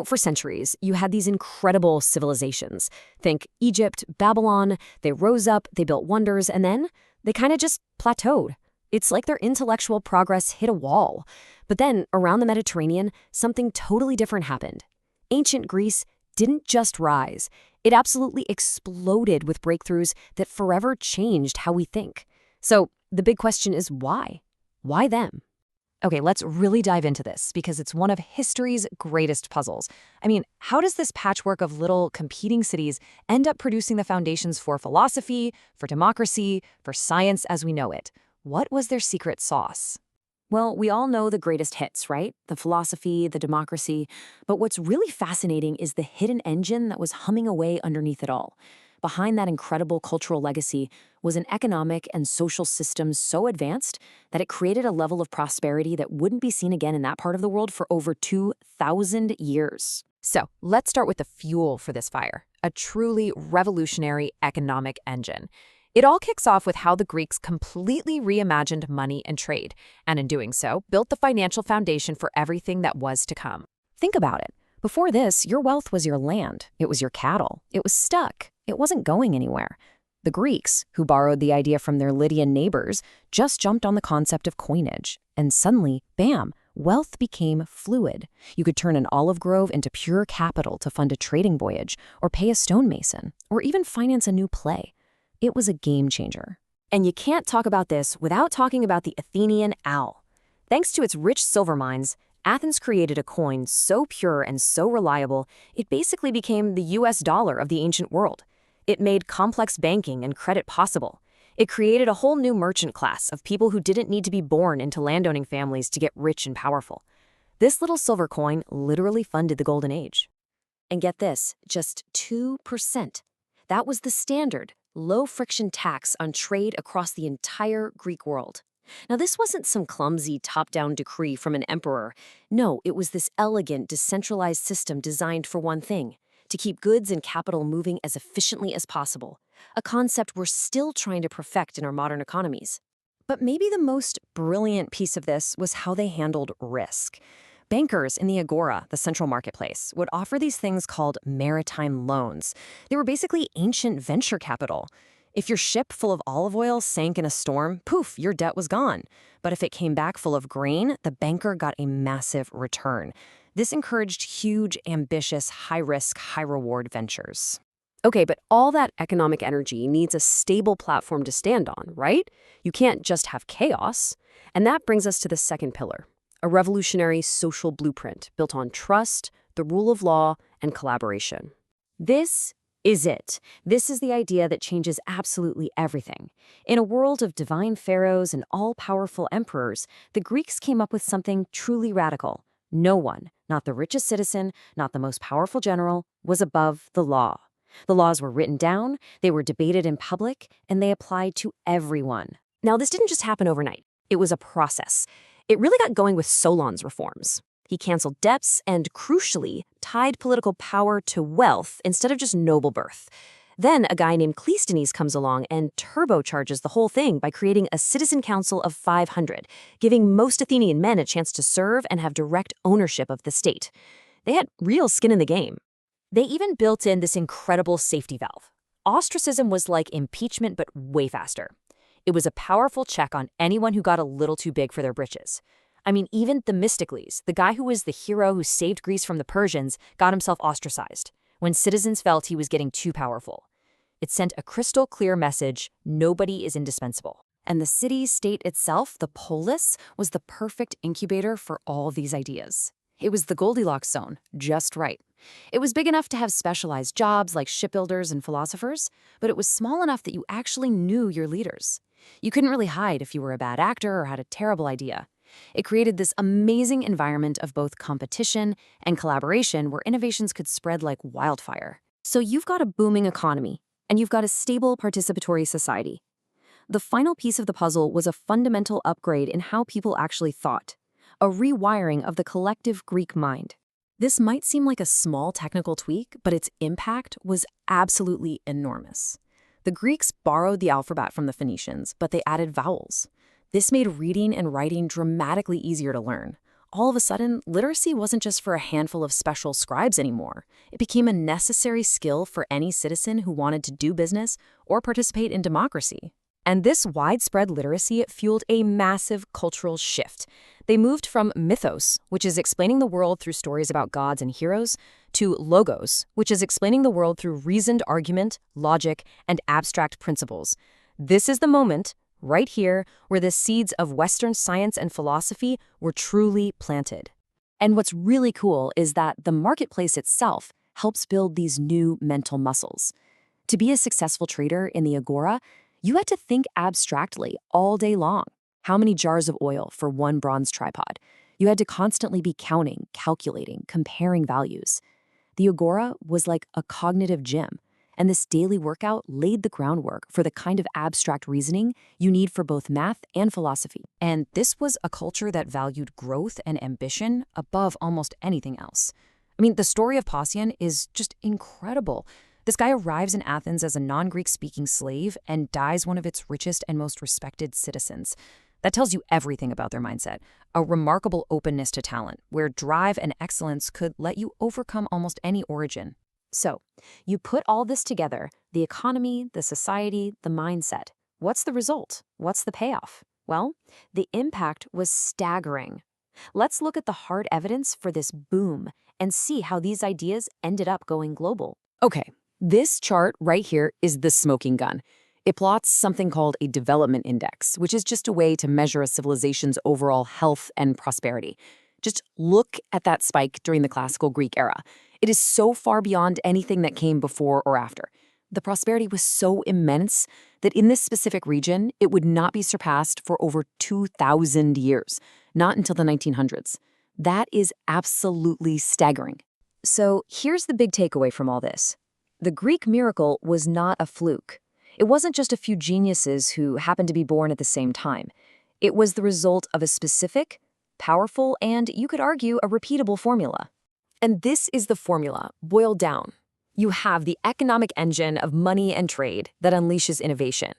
For centuries, you had these incredible civilizations. Think Egypt, Babylon, they rose up, they built wonders, and then they kind of just plateaued. It's like their intellectual progress hit a wall. But then, around the Mediterranean, something totally different happened. Ancient Greece didn't just rise. It absolutely exploded with breakthroughs that forever changed how we think. So, the big question is why? Why them? Okay, let's really dive into this because it's one of history's greatest puzzles. How does this patchwork of little competing cities end up producing the foundations for philosophy, for democracy, for science as we know it? What was their secret sauce? Well, we all know the greatest hits, right? The philosophy, the democracy. But what's really fascinating is the hidden engine that was humming away underneath it all. Behind that incredible cultural legacy was an economic and social system so advanced that it created a level of prosperity that wouldn't be seen again in that part of the world for over 2,000 years. So let's start with the fuel for this fire, a truly revolutionary economic engine. It all kicks off with how the Greeks completely reimagined money and trade, and in doing so, built the financial foundation for everything that was to come. Think about it. Before this, your wealth was your land. It was your cattle. It was stuck. It wasn't going anywhere. The Greeks, who borrowed the idea from their Lydian neighbors, just jumped on the concept of coinage. And suddenly, bam, wealth became fluid. You could turn an olive grove into pure capital to fund a trading voyage, or pay a stonemason, or even finance a new play. It was a game changer. And you can't talk about this without talking about the Athenian owl. Thanks to its rich silver mines, Athens created a coin so pure and so reliable, it basically became the US dollar of the ancient world. It made complex banking and credit possible. It created a whole new merchant class of people who didn't need to be born into landowning families to get rich and powerful. This little silver coin literally funded the Golden Age. And get this, just 2%. That was the standard, low-friction tax on trade across the entire Greek world. Now, this wasn't some clumsy top-down decree from an emperor. No, it was this elegant, decentralized system designed for one thing: to keep goods and capital moving as efficiently as possible, a concept we're still trying to perfect in our modern economies. But maybe the most brilliant piece of this was how they handled risk. Bankers in the agora, the central marketplace, would offer these things called maritime loans. They were basically ancient venture capital. If your ship full of olive oil sank in a storm, poof, your debt was gone. But if it came back full of grain, the banker got a massive return. This encouraged huge, ambitious, high-risk, high-reward ventures. Okay, but all that economic energy needs a stable platform to stand on, right? You can't just have chaos. And that brings us to the second pillar, a revolutionary social blueprint built on trust, the rule of law, and collaboration. This is it. This is the idea that changes absolutely everything. In a world of divine pharaohs and all-powerful emperors, the Greeks came up with something truly radical. No one, not the richest citizen, not the most powerful general, was above the law. The laws were written down, they were debated in public, and they applied to everyone. Now, this didn't just happen overnight. It was a process. It really got going with Solon's reforms. He canceled debts and, crucially, tied political power to wealth instead of just noble birth. Then a guy named Cleisthenes comes along and turbocharges the whole thing by creating a citizen council of 500, giving most Athenian men a chance to serve and have direct ownership of the state. They had real skin in the game. They even built in this incredible safety valve. Ostracism was like impeachment, but way faster. It was a powerful check on anyone who got a little too big for their britches. Even Themistocles, the guy who was the hero who saved Greece from the Persians, got himself ostracized when citizens felt he was getting too powerful. It sent a crystal clear message: nobody is indispensable. And the city-state itself, the polis, was the perfect incubator for all these ideas. It was the Goldilocks zone, just right. It was big enough to have specialized jobs like shipbuilders and philosophers, but it was small enough that you actually knew your leaders. You couldn't really hide if you were a bad actor or had a terrible idea. It created this amazing environment of both competition and collaboration where innovations could spread like wildfire. So you've got a booming economy, and you've got a stable participatory society. The final piece of the puzzle was a fundamental upgrade in how people actually thought, a rewiring of the collective Greek mind. This might seem like a small technical tweak, but its impact was absolutely enormous. The Greeks borrowed the alphabet from the Phoenicians, but they added vowels. This made reading and writing dramatically easier to learn. All of a sudden, literacy wasn't just for a handful of special scribes anymore. It became a necessary skill for any citizen who wanted to do business or participate in democracy. And this widespread literacy fueled a massive cultural shift. They moved from mythos, which is explaining the world through stories about gods and heroes, to logos, which is explaining the world through reasoned argument, logic, and abstract principles. This is the moment, right here, where the seeds of Western science and philosophy were truly planted. And what's really cool is that the marketplace itself helps build these new mental muscles. To be a successful trader in the agora, you had to think abstractly all day long. How many jars of oil for one bronze tripod? You had to constantly be counting, calculating, comparing values. The agora was like a cognitive gym, and this daily workout laid the groundwork for the kind of abstract reasoning you need for both math and philosophy. And this was a culture that valued growth and ambition above almost anything else. I mean, the story of Pausian is just incredible. This guy arrives in Athens as a non-Greek speaking slave and dies one of its richest and most respected citizens. That tells you everything about their mindset, a remarkable openness to talent, where drive and excellence could let you overcome almost any origin. So, you put all this together, the economy, the society, the mindset. What's the result? What's the payoff? Well, the impact was staggering. Let's look at the hard evidence for this boom and see how these ideas ended up going global. Okay, this chart right here is the smoking gun. It plots something called a development index, which is just a way to measure a civilization's overall health and prosperity. Just look at that spike during the classical Greek era. It is so far beyond anything that came before or after. The prosperity was so immense that in this specific region, it would not be surpassed for over 2,000 years, not until the 1900s. That is absolutely staggering. So here's the big takeaway from all this. The Greek miracle was not a fluke. It wasn't just a few geniuses who happened to be born at the same time. It was the result of a specific, powerful, and you could argue a repeatable formula. And this is the formula, boiled down. You have the economic engine of money and trade that unleashes innovation.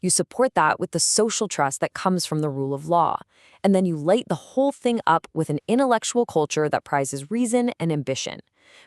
You support that with the social trust that comes from the rule of law. And then you light the whole thing up with an intellectual culture that prizes reason and ambition.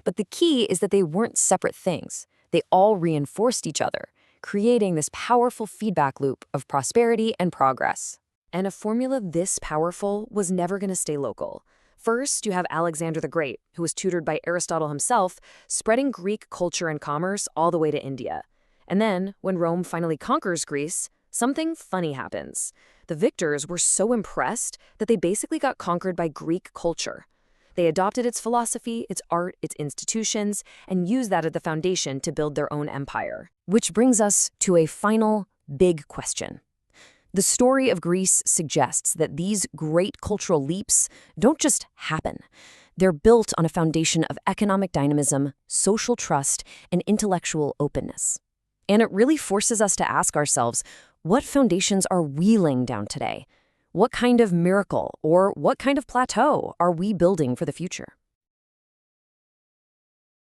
But the key is that they weren't separate things. They all reinforced each other, creating this powerful feedback loop of prosperity and progress. And a formula this powerful was never going to stay local. First, you have Alexander the Great, who was tutored by Aristotle himself, spreading Greek culture and commerce all the way to India. And then, when Rome finally conquers Greece, something funny happens. The victors were so impressed that they basically got conquered by Greek culture. They adopted its philosophy, its art, its institutions, and used that as the foundation to build their own empire. Which brings us to a final, big question. The story of Greece suggests that these great cultural leaps don't just happen. They're built on a foundation of economic dynamism, social trust, and intellectual openness. And it really forces us to ask ourselves, what foundations are we laying down today? What kind of miracle or what kind of plateau are we building for the future?